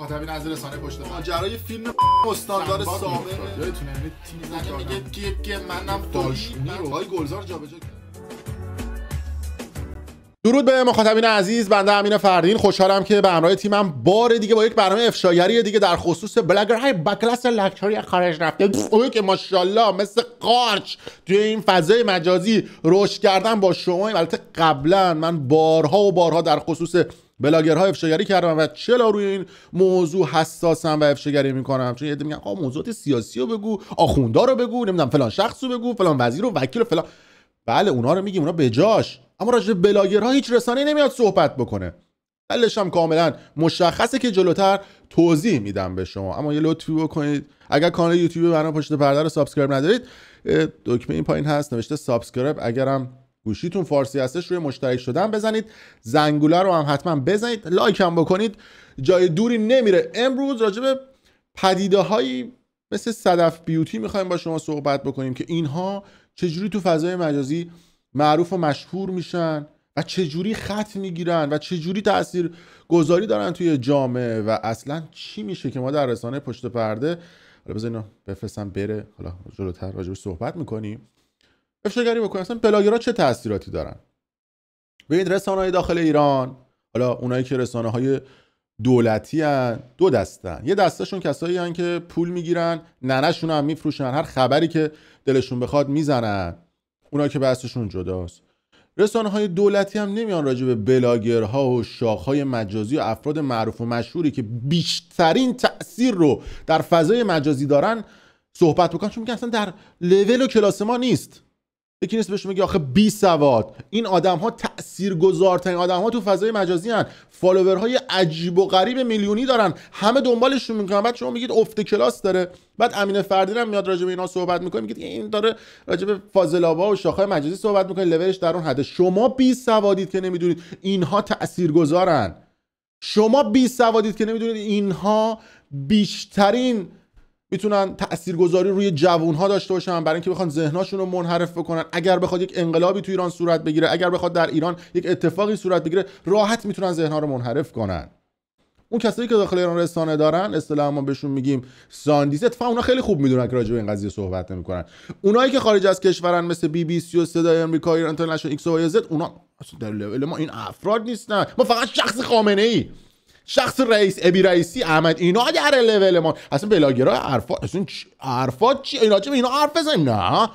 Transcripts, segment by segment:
مخاطبین از رسانه پشت ماجرای فیلم استاندار سابق یادتونه یعنی تیم میگه که منم داشتونی رو های گلزار جابجا کرد. درود به مخاطبین عزیز، بنده امین فردین خوشحالم که به همراه تیمم بار دیگه با یک برنامه افشاگری دیگه در خصوص بلاگرهای با کلاس لکچری خارج رفته که ماشاءالله مثل قارچ توی این فضای مجازی رشد کردن با شما. البته قبلا من بارها و بارها در خصوص بلاگرها افشاگری کردم و چرا روی این موضوع حساسم و افشاگری میکنم، چون یه عده میگن آقا موضوعات سیاسی رو بگو، آخوندا رو بگو، نمیدونم فلان شخص رو بگو، فلان وزیر و وکیل و فلان. بله اونا رو میگیم، اونا بجاش، اما راجع به بلاگرها هیچ رسانه‌ای نمیاد صحبت بکنه. دلش هم کاملا مشخصه که جلوتر توضیح میدم به شما. اما یه لطفی بکنید، اگر کانال یوتیوب برنامه پشت پرده رو سابسکرایب ندارید، دکمه این پایین هست نوشته سابسکرایب، اگرم گوشیتون فارسی هستش روی مشترک شدن بزنید، زنگوله رو هم حتما بزنید، لایک هم بکنید، جای دوری نمیره. امروز راجع به پدیده‌هایی مثل صدف بیوتی میخوایم با شما صحبت بکنیم که اینها چجوری تو فضای مجازی معروف و مشهور میشن و چجوری خط میگیرن و چجوری تأثیر گذاری دارن توی جامعه و اصلا چی میشه که ما در رسانه پشت پرده، حالا بذار اینو بفرستم بره، حالا جلوتر راجعش صحبت میکنیم، افشاگری بکنیم اصلا بلاگرها چه تأثیراتی دارن. ببینید رسانه‌های داخل ایران، حالا اونایی که رسانه‌های دولتی هن، دو دستن. یه دستشون کسایی هن که پول میگیرن، ننشون هم میفروشن، هر خبری که دلشون بخواد میزنن، اونا که بحثشون جداست. رسانه‌های دولتی هم نمیان راجع به بلاگرها و شاخهای مجازی و افراد معروف و مشهوری که بیشترین تأثیر رو در فضای مجازی دارن صحبت بکنن، چون میگن اصلا در لول و کلاس ما نیست. یکی نیست بهش میگه آخه بی سواد. این آدم‌ها تاثیرگذارترین آدم‌ها تو فضای مجازی هن، فالوورهای عجیب و غریب میلیونی دارن، همه دنبالشون میکنن. بعد شما میگید افت کلاس داره. بعد امین فردین هم میاد راجع به اینا صحبت میکنه، میگید این داره راجع به فاضلابا و شاخه‌های مجازی صحبت میکنه، لولش در اون حد. شما بی سوادید که نمیدونید اینها تاثیرگذارن. شما بی سوادید که نمیدونید اینها بیشترین میتونن تاثیرگذاری روی جوانها داشته باشن برای اینکه بخوان ذهناشون رو منحرف بکنن. اگر بخواد یک انقلابی تو ایران صورت بگیره، اگر بخواد در ایران یک اتفاقی صورت بگیره، راحت میتونن ذهنها رو منحرف کنن. اون کسایی که داخل ایران رسانه دارن، اصطلاحا ما بهشون میگیم ساندیس، اتفاقا اونا خیلی خوب میدونن که راجع به این قضیه صحبت نمیکنن. اونایی که خارج از کشورن مثل BBC و صدای آمریکا، اینترنشنال ایکس و وای زد، اونا اصلا در لول ما این افراد نیستن. ما فقط شخص خامنه ای، شخص رئیس ابی رئیسی، احمد، اینا در لول ما. اصلا بلاگرها حرفات چی اینا چه اینا حرف بزنیم؟ نه،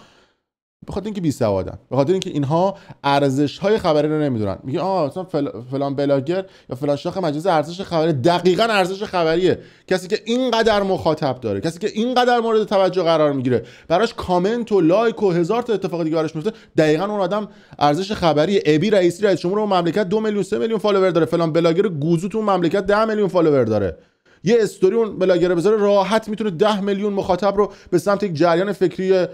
بخاطر اینکه بی سوادن، بخاطر اینکه اینها ارزش های خبری رو نمیدونن. میگه مثلا فلان بلاگر یا فلان شاخه مجازی ارزش خبری، دقیقاً ارزش خبریه. کسی که اینقدر مخاطب داره، کسی که اینقدر مورد توجه قرار میگیره، براش کامنت و لایک و هزار تا اتفاق دیگه براش میفته، دقیقاً اون آدم ارزش خبری. ابی رئیسی رئیس جمهور مملکت 2 میلیون 3 میلیون فالوور داره، فلان بلاگر گوزو تو مملکت 10 میلیون فالوور داره. یه استوری اون بلاگر بذاره راحت میتونه 10 میلیون مخاطب رو به سمت یک جریان فکری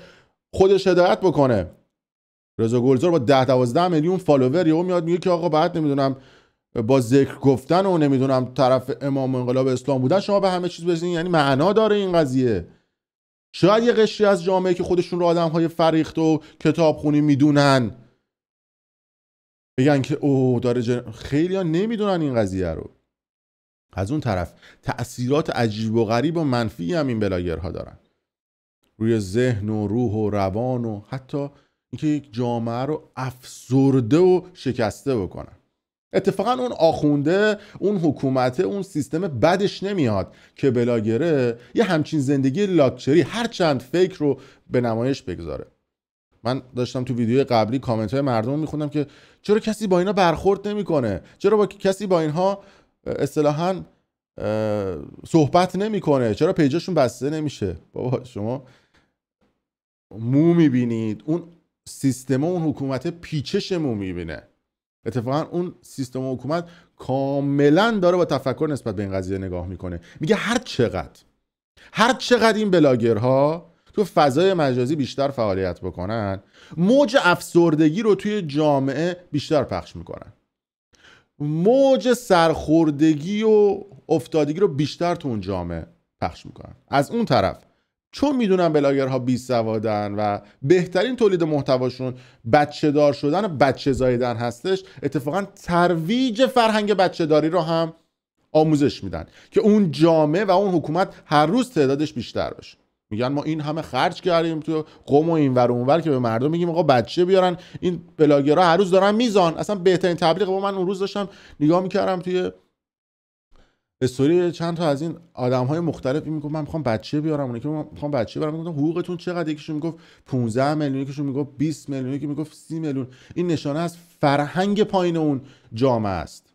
خودش هدایت بکنه. رضا گلزار با 10-12 میلیون فالوور یهو میاد میگه که آقا بعد نمیدونم با ذکر گفتن و نمیدونم طرف امام انقلاب اسلام بودن شما به همه چیز برسید. یعنی معنا داره این قضیه؟ شاید یه قشری از جامعه که خودشون رو آدم‌های فریخته و کتابخونی میدونن بگن که او داره خیلی‌ها نمیدونن این قضیه رو. از اون طرف تأثیرات عجیب و غریب و منفی هم این بلاگرها دارن روی ذهن و روح و روان و حتی اینکه یک جامعه رو افسرده و شکسته بکنن. اتفاقا اون آخونده، اون حکومته، اون سیستم بدش نمیاد که بلاگره یه همچین زندگی لاکچری هر چند فکر رو به نمایش بگذاره. من داشتم تو ویدیو قبلی کامنت های مردم میخوندم که چرا کسی با اینا برخورد نمیکنه، چرا کسی با اینها اصطلاحاً صحبت نمیکنه، چرا پیجاشون بسته نمیشه. بابا شما مو میبینید، اون سیستم و اون حکومت پیچش مو میبینه. اتفاقا اون سیستم و حکومت کاملا داره با تفکر نسبت به این قضیه نگاه میکنه. میگه هر چقدر این بلاگرها تو فضای مجازی بیشتر فعالیت بکنن، موج افسردگی رو توی جامعه بیشتر پخش میکنن، موج سرخوردگی و افتادگی رو بیشتر تو اون جامعه پخش میکنن. از اون طرف چون میدونن بلاگرها بی سوادن و بهترین تولید محتواشون بچه دار شدن و بچه زاییدن هستش، اتفاقا ترویج فرهنگ بچه داری رو هم آموزش میدن که اون جامعه و اون حکومت هر روز تعدادش بیشتر بشه. میگن ما این همه خرج کردیم تو قم و اینور و اونور که به مردم میگیم آقا بچه بیارن، این بلاگرها هر روز دارن میزان. اصلا بهترین تبلیغ با من اون روز داشتم نگاه میکردم توی استوری چند تا از این آدم‌های مختلف میگفت من میخوام بچه بیارم، اون که من میخوام بچه بیارم، میگفتم حقوقتون چقدر؟ یکیشون میگفت 15 میلیون، یکیشون میگفت 20 میلیون، یکی میگفت 30 میلیون. این نشانه از فرهنگ پایین اون جامعه است.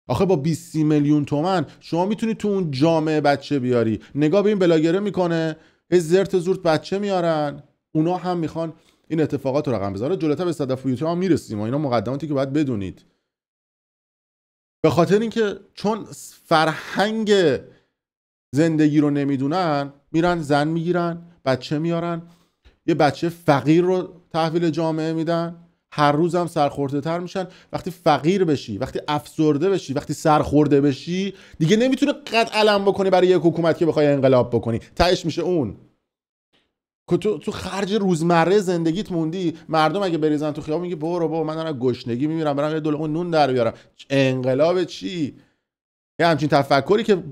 آخه با 20 میلیون تومان شما میتونی تو اون جامعه بچه بیاری؟ نگاه به این بلاگره میکنه، زرت زورت بچه میارن، اونا هم میخوان این اتفاقات رو رقم بزنن. جلوتر به صدف یوتیوب هم میرسیم و اینا مقدماتی که باید بدونید. به خاطر اینکه چون فرهنگ زندگی رو نمیدونن، میرن زن میگیرن، بچه میارن، یه بچه فقیر رو تحویل جامعه میدن، هر روز هم سرخورده تر میشن. وقتی فقیر بشی، وقتی افسرده بشی، وقتی سرخورده بشی، دیگه نمیتونه قد علم بکنی برای یک حکومت که بخوای انقلاب بکنی. تهش میشه اون که تو خرج روزمره زندگیت موندی. مردم اگه بریزن تو خیابون میگه برو بابا من دارم گشنگی میمیرم، برام یه دلقمه نون در بیارم. انقلاب چی؟ یه همچین تفکری که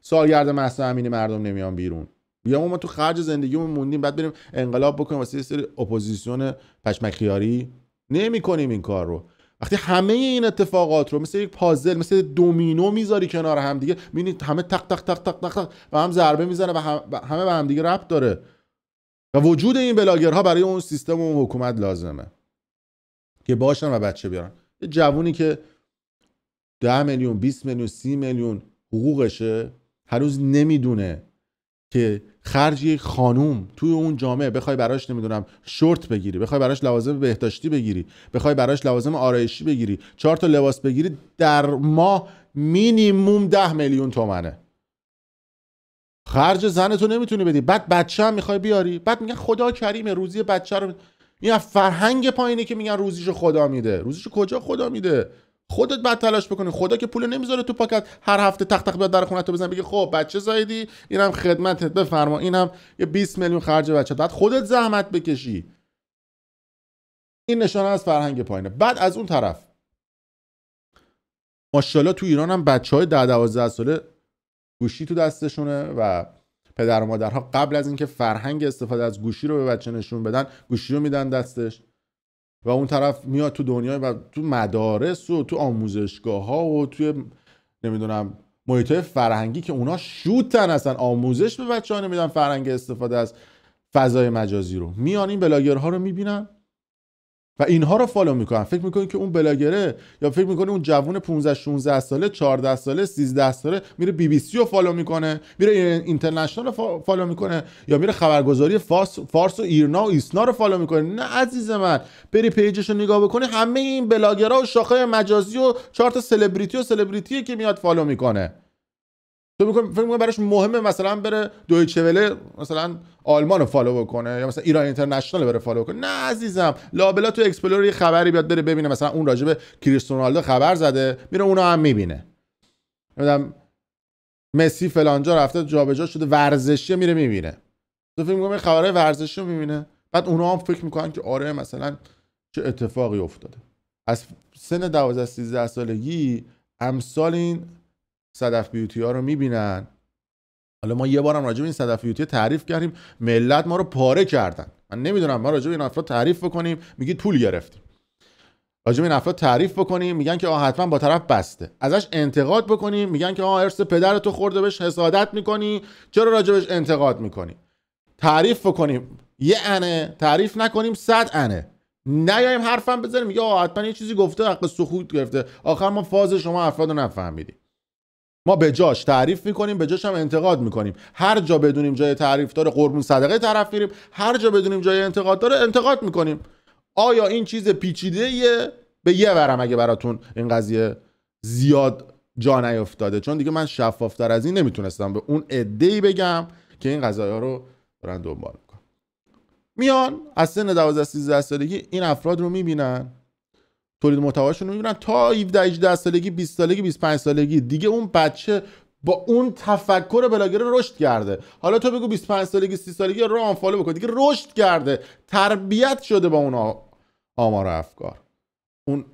سالگرد مهسا امینی مردم نمیان بیرون. یا ما تو خرج زندگیمون موندیم بعد بریم انقلاب بکنیم واسه یه سری اپوزیسیون پشمک خیاری؟ نمی‌کنیم این کار رو. وقتی همه این اتفاقات رو مثل یک پازل، مثل دومینو میذاری کنار هم دیگه، می‌بینید همه تق تق تق تق تق و هم ضربه میزنه و همه به هم دیگه ربط داره. و وجود این بلاگرها برای اون سیستم و اون حکومت لازمه که باشن و بچه بیارن. یه جوونی که 10 میلیون 20 میلیون 30 میلیون حقوقشه هنوز نمیدونه که خرج یک خانوم توی اون جامعه بخوای براش نمیدونم شورت بگیری، بخوای براش لوازم بهداشتی بگیری، بخوای براش لوازم آرایشی بگیری، 4 تا لباس بگیری، در ماه مینیمم 10 میلیون تومنه. خرج زنتو نمیتونی بدی، بعد بچه هم میخوای بیاری، بعد میگن خدا کریمه روزی بچه رو. این فرهنگ پایینه که میگن روزیشو خدا میده. روزیشو کجا خدا میده؟ خودت بعد تلاش بکنی. خدا که پول نمیذاره تو پاکت هر هفته تق تق بیاد در خونه تو بزن بگه خب بچه زایدی اینم خدمتت بفرما، اینم یه 20 میلیون خرج بچه. بعد خودت زحمت بکشی. این نشانه از فرهنگ پایینه. بعد از اون طرف ماشاءالله تو ایران هم بچهای 10 12 ساله گوشی تو دستشونه و پدر و مادرها قبل از اینکه فرهنگ استفاده از گوشی رو به بچه نشون بدن، گوشی رو میدن دستش و اون طرف میاد تو دنیای و تو مدارس و تو آموزشگاه ها و توی نمیدونم محیطای فرهنگی که اونا شوتن، اصلا آموزش به بچه ها نمیدن فرهنگ استفاده از فضای مجازی رو. میان این بلاگرها رو میبینن و اینها رو فالو میکنن. فکر میکنین که اون بلاگره، یا فکر میکنین اون جوون 15 16 ساله 14 ساله 13 ساله میره بی بی سی رو فالو میکنه، میره اینترنشنال رو فالو میکنه، یا میره خبرگزاری فارس و ایرنا و ایسنا رو فالو میکنه؟ نه عزیز من، بری پیجش رو نگاه بکنی همه این بلاگرها و شاخه مجازی و 4 تا سلبریتی که میاد فالو میکنه. تو فکر می‌کنی براش مهمه مثلا بره دویچه وله مثلا آلمان رو فالو بکنه یا مثلا ایران اینترنشنال بره فالو کنه؟ نه عزیزم، لابلا تو اکسپلور یه خبری بیاد بره ببینه، مثلا اون راجب کریستیانو رونالدو خبر زده، میره اونو هم میبینه. نمیدونم مسی فلانجا رفته جابجا شده ورزشی، میره میبینه. تو فکر می‌کنی خبرهای ورزشی رو میبینه؟ بعد اونها هم فکر میکنن که آره مثلا چه اتفاقی افتاده. از سن 12 13 سالگی امثال این صدف بیوتی ها رو میبینن. حالا ما یه بارم راجع به این صدف بیوتی تعریف کردیم، ملت ما رو پاره کردن. من نمیدونم، ما راجع به این افراد تعریف بکنیم میگید پول گرفتیم، راجع به این افراد تعریف بکنیم میگن که حتما با طرف بسته، ازش انتقاد بکنیم میگن که ارث پدرتو خورده بهش حسادت میکنی، چرا راجع بهش انتقاد میکنی. تعریف بکنیم یه انه، تعریف نکنیم 100 انه. نیایم حرفم بزنیم میگه حتما یه چیزی گفته حق سکوت گرفته، آخر ما فاز شما افرادو نفهمیدیم. ما به جاش تعریف میکنیم، به جاش هم انتقاد میکنیم. هر جا بدونیم جای تعریف داره قربون صدقه طرف میریم، هر جا بدونیم جای انتقاد داره انتقاد میکنیم. آیا این چیز پیچیده‌ایه؟ به یه ورم اگه براتون این قضیه زیاد جا نیافتاده، چون دیگه من شفافتر از این نمیتونستم به اون عده‌ای بگم که این قضایا رو دارن دنبال میکنن. میان از سن 12 13 سالگی این افراد رو میبینن، تولید محتواشون رو میبینن تا 17 18 سالگی 20 سالگی 25 سالگی دیگه اون بچه با اون تفکر بلاگر رشد کرده. حالا تو بگو 25 سالگی 30 سالگی رو آنفالو بکن، دیگه رشد کرده، تربیت شده با اون آمار و افکار، اون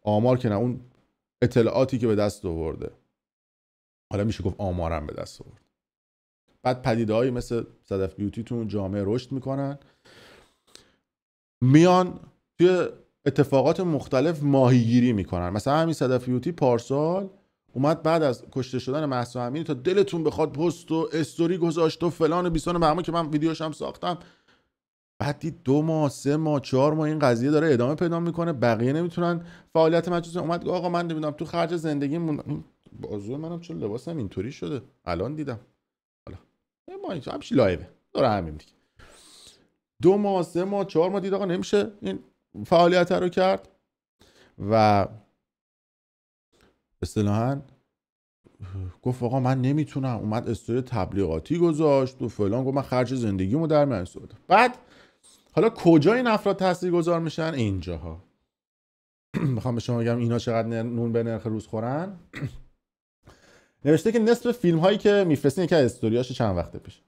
آمار که نه، اون اطلاعاتی که به دست آورده. حالا میشه گفت آمارم به دست آورد. بعد پدیده‌هایی مثل صدف بیوتی تو اون جامعه رشد میکنن، میان توی اتفاقات مختلف ماهیگیری میکنن. مثلا همین صدف بیوتی پارسال اومد بعد از کشته شدن مهسا امینی تا دلتون بخواد پست و استوری گذاشت و فلان بیسان بهمان که من ویدیوش هم ساختم. بعد دید 2 ماه 3 ماه 4 ماه این قضیه داره ادامه پیدا میکنه، بقیه نمیتونن فعالیت مجازی. اومد گفت آقا من نمیدونم تو خرج زندگیم بازوی منم چون لباسم اینطوری شده الان دیدم، حالا ما اینجا همش لایوه داره همین دیگه. 2 ماه 3 ماه 4 ماه دید آقا نمیشه این فعالیت رو کرد و اصطلاحاً گفت آقا من نمیتونم. اومد استوری تبلیغاتی گذاشت و فلان، گفت من خرج زندگیمو در میارم. بعد حالا کجا این افراد تاثیرگذار میشن؟ اینجاها. میخوام به شما بگم اینا چقدر نون به نرخ روز خورن. نوشته که نصف فیلم هایی که میفرستین، یکی از استوریاش چند وقت پیش،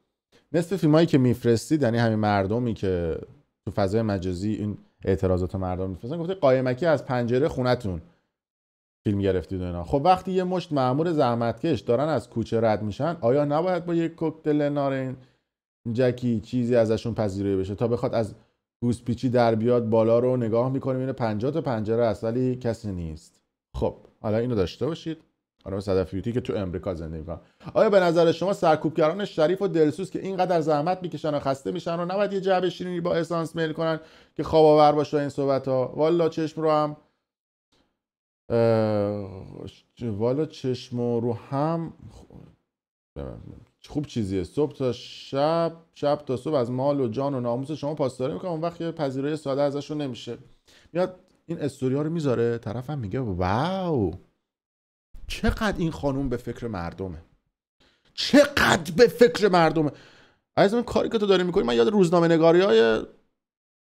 نصف فیلم هایی که میفرستید، یعنی همین مردمی که تو فضای مجازی این اعتراضات مردم میفرستن، گفته قایمکی از پنجره خونتون فیلم گرفتید و اینا. خب وقتی یه مشت مأمور زحمتکش دارن از کوچه رد میشن، آیا نباید با یک کوکتل نارنج جکی چیزی ازشون پذیرایی بشه تا بخواد از گوسپیچی در بیاد بالا رو نگاه میکنیم اینه 50 تا پنجره است ولی کسی نیست. خب حالا اینو داشته باشید. حالا صدف بیوتی که تو امریکا زندگی میکنن، آیا به نظر شما سرکوبگران شریف و دلسوز که اینقدر زحمت میکشن و خسته میشن و نباید یه جعبه شیرینی با اسانس میل کنن که خواب آور باشه این صحبت ها؟ والا چشم رو هم خوب چیزیه. صبح تا شب، شب تا صبح از مال و جان و ناموس شما پاسداری میکنم، اون وقت یه پذیرایی ساده ازشون نمیشه. میاد این استوری ها رو میذاره، طرفم میگه واو چقدر این خانوم به فکر مردمه، چقدر به فکر مردمه. از اون کاری که تو داری میکنی، من یاد روزنامه نگاری های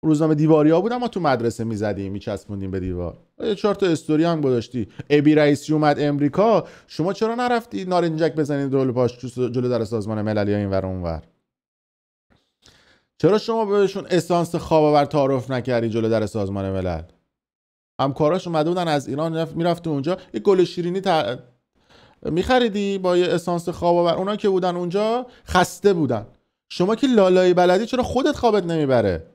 روزنامه دیواری ها بودم، ما تو مدرسه میزدیم میچسبوندیم به دیوار. 4 تا استوری هم گذاشتی. ابی رئیسی اومد امریکا، شما چرا نرفتی نارنجک بزنید دور پاش جلو در سازمان ملل یا اینور اونور؟ چرا شما بهشون اسانس خواب آور تعارف نکردی جلو در سازمان ملل؟ همکاراش اومده بودن از ایران، میرفت اونجا یه گل شیرینی میخریدی با یه اسانس خواب آور. اونا که بودن اونجا خسته بودن. شما که لالایی بلدی چرا خودت خوابت نمیبره؟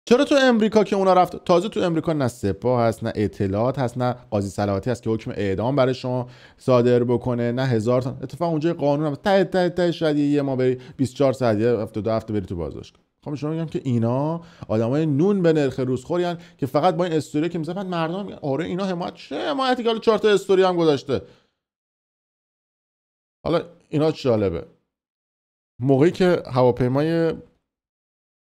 چرا تو امریکا که اونا رفت، تازه تو امریکا نه سپاه هست، نه اطلاعات هست، نه قاضی صلاحاتی هست که حکم اعدام برای شما صادر بکنه، نه 1000 تا اتفاق اونجا قانون هم ته شاید یه ما بری 24 ساعت یا 72 هفته بری تو بازداشت. خب شما میگم که اینا آدمای نون به نرخ روزخورین که فقط با این استوری که میذارن مردم میگن آره اینا حمایت، چه حمایتی که حالا 4 تا استوری هم گذاشته. حالا اینا جالبه. موقعی که هواپیمای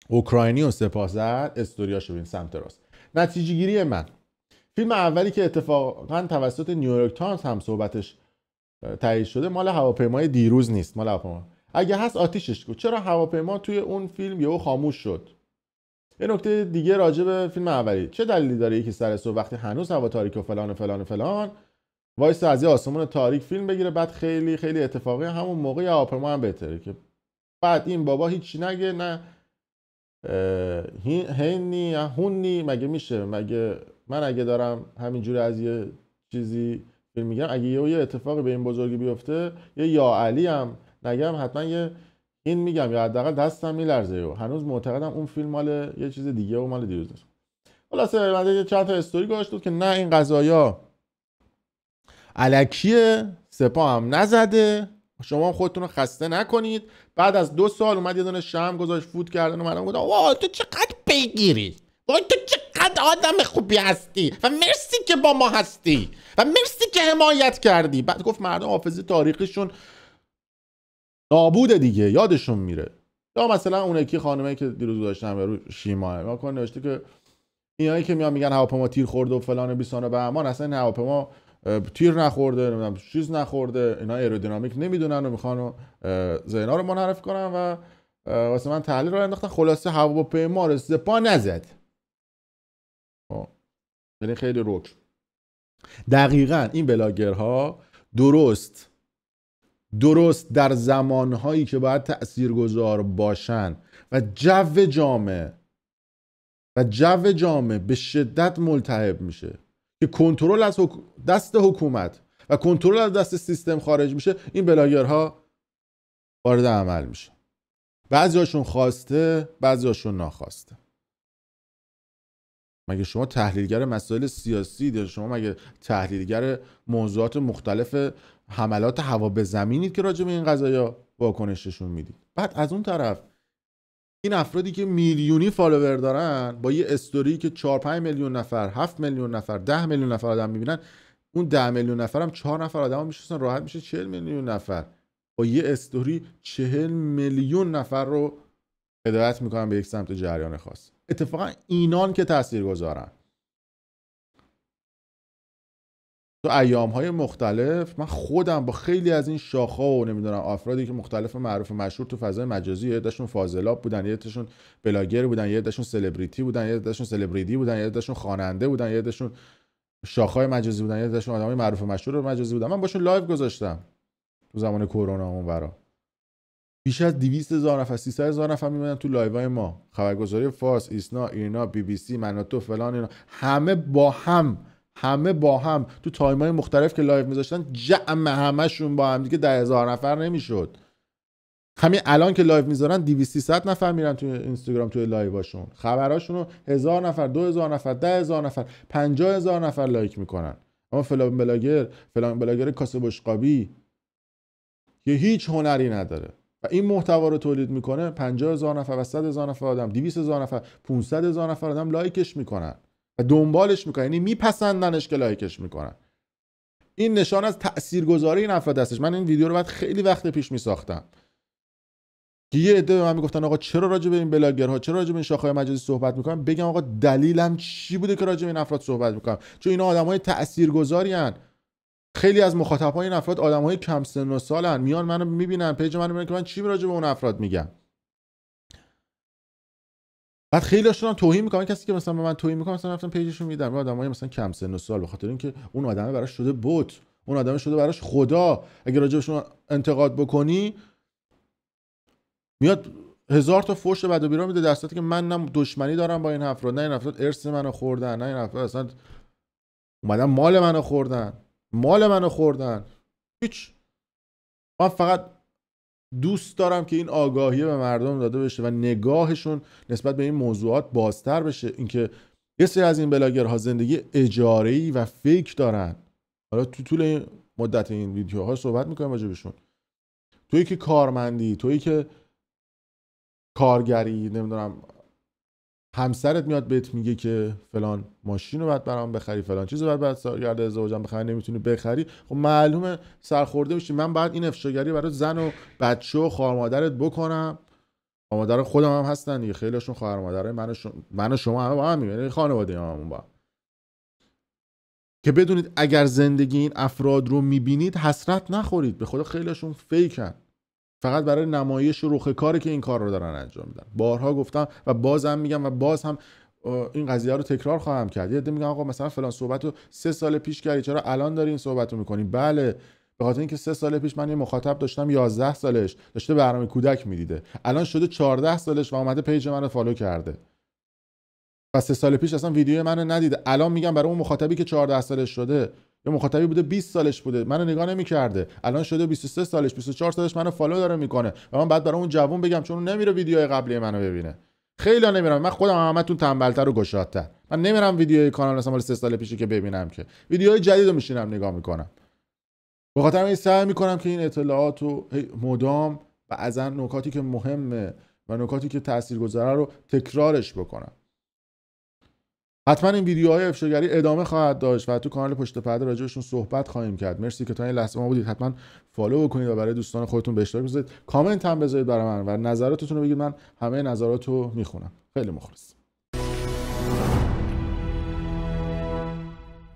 اوکراینی و سپاه زد، استوریاشو ببین سمت راست. نتیجه گیری من، فیلم اولی که اتفاقا توسط نیویورک تایمز هم صحبتش تایید شده مال هواپیمای دیروز نیست، مال هواپیما اگه هست آتیشش کن. چرا هواپیما توی اون فیلم یهو خاموش شد؟ یه نکته دیگه راجع به فیلم اولی، چه دلیلی داره یکی سر صبح وقتی هنوز هوا تاریک و فلان و فلان و فلان وایس از آسمون تاریک فیلم بگیره، بعد خیلی خیلی اتفاقی همون موقع هواپیما هم بهتره که بعد این بابا هیچ نگه، نه هینی هونی مگه میشه؟ مگه من اگه دارم همینجوری از یه چیزی فیلم میگم، اگه یه اتفاقی به این بزرگی بیفته یه یا علی هم نگم حتما یه این میگم یا حداقل دستم میلرزه و هنوز معتقدم اون فیلم مال یه چیز دیگه و مال دیروز. خلاصه من یه چند تا استوری گذاشتم که نه این قضایا الکیه، سپاه هم نزده، شما خودتون رو خسته نکنید. بعد از 2 سال اومد یه دونه شمع گذاشت فوت کردن و منم گفتم وای تو چقدر بگیری، وای تو چقدر آدم خوبی هستی و مرسی که با ما هستی و مرسی که حمایت کردی. بعد گفت مردم حافظه تاریخیشون نابوده دیگه، یادشون میره. یا مثلا اون یکی خانمه که دیروز گذاشتم رو شیماه ما کن نوشته که اینایی که میان میگن هواپیما تیر خورده و فلان و بیسان و بهمان، اصلا این هواپیما تیر نخورده، نمیدونم چیز نخورده، اینا ایرودینامیک نمیدونن و میخوان زینا رو منحرف کنن و واسه من تحلیل رو انداختن. خلاصه هواپیما رو سپاه نزد. یعنی خیلی روک. دقیقاً این بلاگرها درست در زمانهایی که باید تأثیرگذار باشن و جو جامعه به شدت ملتهب میشه که کنترل از دست حکومت و کنترل از دست سیستم خارج میشه، این بلاگرها وارد عمل میشه. بعضیاشون خواسته، بعضیاشون ناخواسته. مگه شما تحلیلگر مسائل سیاسی یا شما مگه تحلیلگر موضوعات مختلف حملات هوا به زمینید که راجع به این قضايا واکنششون میدید؟ بعد از اون طرف این افرادی که میلیونی فالوور دارن با یه استوری که 4-5 میلیون نفر، 7 میلیون نفر، 10 میلیون نفر آدم میبینن، اون 10 میلیون نفر هم 4 نفر آدم میشناسن، راحت میشه 40 میلیون نفر با یه استوری 40 میلیون نفر رو هدایت میکنن به یک سمت جریان خاص. اتفاقا اینان که تاثیرگذارن. تو ایامهای مختلف من خودم با خیلی از این شاخه و نمیدونم افرادی که مختلف معروف مشهور تو فضای مجازی، یه عدهشون فاضلاب بودن، یه عدهشون بلاگر بودن، یه عدهشون سلبریتی بودن، یه عدهشون سلبریتی بودن، یه عدهشون خواننده بودن، یه عدهشون شاخه‌های مجازی بودن، یه عدهشون آدمای معروف مشهور مجازی بودن. من باشون لایو گذاشتم تو زمان کرونا اونورا. بیش از 200,000 نفر، 300,000 نفر میمونن تو لایوهای ما. خبرگزاری فارس، ایسنا، ایرنا، بی بی سی، مناطو فلان اینا، همه با هم تو تایم‌های مختلف که لایو میذاشتن، جمع همشون با هم دیگه 10,000 نفر نمیشد. همین الان که لایو میذارن 200-300 نفر میرن تو اینستاگرام تو لایواشون، خبراشون رو 1000 نفر، 2000 نفر، 10,000 نفر، 50,000 نفر لایک میکنن. اما فلان بلاگر کاسه بشقابی که هیچ هنری نداره و این محتوا رو تولید میکنه، 50,000 نفر و 100,000 نفر آدم، 200,000 نفر، 500,000 نفر آدم لایکش میکنن و دنبالش میکنن، یعنی میپسندنش که لایکش میکنن. این نشان از تاثیرگذاری این افراد هستش. من این ویدیو رو بعد خیلی وقت پیش میساختم که یه عده به من میگفتن آقا چرا راجع به این بلاگرها، چرا راجع به این شاخه‌های مجازی صحبت میکنم؟ بگم آقا دلیلم چی بوده که راجع به این افراد صحبت میکنم؟ چون اینا آدمای تاثیرگذاری ان. خیلی از مخاطبای این افراد آدمای کم سن و سالن، میان منو میبینن، پیج منو میبینن که من چی راجع به اون افراد میگم. بعد خیلی‌هاشون توهین میکنن. کسی که مثلا به من توهین میکنه، مثلا رفتم پیجشون میدم آدمای مثلا کم سن و سال، به خاطر اینکه اون آدمه براش شده بت، اون آدمه شده براش خدا. اگه راجع بهشون انتقاد بکنی میاد 1000 تا فحش بد و بیرا میده، در صورتی که من نه دشمنی دارم با این افراد، نه این افراد ارث منو خوردن، نه این افراد اصلا اومدن مال منو خوردن. هیچ. من فقط دوست دارم که این آگاهی به مردم داده بشه و نگاهشون نسبت به این موضوعات بازتر بشه. اینکه یه سری از این بلاگرها زندگی اجاره‌ای و فیک دارن. حالا تو طول این مدت این ویدیوها صحبت میکنم راجع بهشون. تویی که کارمندی، تویی که کارگری، نمیدونم همسرت میاد بهت میگه که فلان ماشین رو باید برام بخری، فلان چیز رو باید سالگرد ازدواجم بخری، نمیتونی بخری، خب معلومه سرخورده میشی. من باید این افشاگری برای زن و بچه و خواهر مادرت بکنم. خواهر مادر خودم هم هستن دیگه، خیلیشون خواهر مادرای من و شما همه با هم، یعنی خانواده هممون با هم. که بدونید اگر زندگی این افراد رو میبینید حسرت نخورید. به خدا خیلیشون فیکن، فقط برای نمایش و رخ کاری که این کار رو دارن انجام میدن. بارها گفتم و بازم میگم و باز هم این قضیه رو تکرار خواهم کرد. یه عده میگن آقا مثلا فلان صحبت رو 3 سال پیش کردی، چرا الان داری این صحبت رو میکنی؟ بله، به خاطر اینکه 3 سال پیش من یه مخاطب داشتم 11 سالش داشته برنامه کودک میدیده، الان شده 14 سالش و اومده پیج منو فالو کرده. پس 3 سال پیش اصلا ویدیو منو ندیده. الان میگم برای اون مخاطبی که 14 سالش شده، یه مخاطبی بوده 20 سالش بوده منو نگاه نمی‌کرده، الان شده 23 سالش، 24 سالش منو فالو داره میکنه و من بعد برای اون جوون بگم چون اون نمیره ویدیوهای قبلی منو ببینه. خیلی نمیرم، من خودم همتون تنبلتر و گشادتر، من نمیرم ویدیوهای کانال مثلا 3 سال پیشی که ببینم، که ویدیوهای جدیدو میشینم نگاه میکنم. به خاطر همین سعی میکنم که این اطلاعات رو مدام و از نکاتی که مهمه و نکاتی که تاثیرگذاره رو تکرارش بکنم. حتما این ویدیوهای افشاگری ادامه خواهد داشت و تو کانال پشت پرده راجعشون صحبت خواهیم کرد. مرسی که تا این لحظه ما بودید. حتما فالو بکنید و برای دوستان خودتون به اشتراک بذارید. کامنت هم بذارید برای من و نظراتتون رو بگید، من همه نظراتو میخونم. خیلی مخلص.